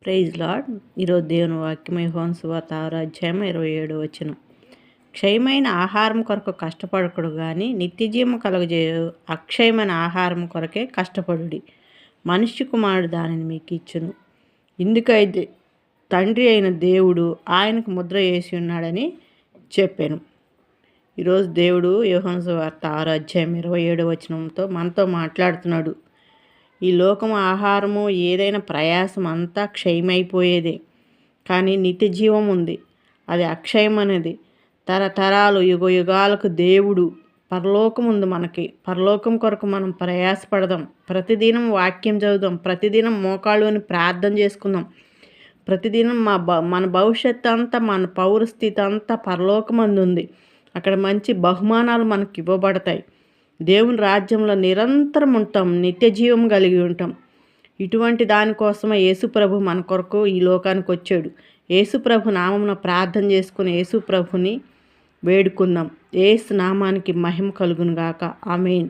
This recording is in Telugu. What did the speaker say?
Praise lord. ఈరోజు దేవుని వాక్యం యోహాను సువార్త 6వ అధ్యాయం 27వ వచనం. క్షయమైన ఆహారం కొరకు కష్టపడకుడు కానీ నిత్యజీవం కలుగజేయు అక్షయమైన ఆహారం కొరకే కష్టపడుడి. మనుష్య కుమారుడు దానిని మీకు ఇచ్చును. ఇందుకైతే తండ్రి అయిన దేవుడు ఆయనకు ముద్ర వేసి ఉన్నాడని చెప్పాను. ఈరోజు దేవుడు యోహాను సువార్త 6వ అధ్యాయం 27వ వచనంతో మనతో మాట్లాడుతున్నాడు. ఈ లోకం ఆహారము ఏదైనా ప్రయాసం అంతా క్షయమైపోయేదే, కానీ నిత్య జీవం ఉంది, అది అక్షయమనేది. తరతరాలు యుగాలకు దేవుడు పరలోకం ఉంది. మనకి పరలోకం కొరకు మనం ప్రయాసపడదాం. ప్రతిదినం వాక్యం చదువుదాం, ప్రతిదినం మోకాళ్ళుని ప్రార్థన చేసుకుందాం. ప్రతిదినం మన భవిష్యత్తు అంతా, మన పౌరస్థితి అంతా పరలోకమందు ఉంది. అక్కడ మంచి బహుమానాలు మనకి ఇవ్వబడతాయి. దేవుని రాజ్యంలో నిరంతరం ఉంటాం, నిత్య జీవం కలిగి ఉంటాం. ఇటువంటి దానికోసమే యేసుప్రభు మన కొరకు ఈ లోకానికి వచ్చాడు. యేసుప్రభు నామమున ప్రార్థన చేసుకుని యేసుప్రభుని వేడుకుందాం. యేసు నామానికి మహిమ కలుగును గాక. ఆమేన్.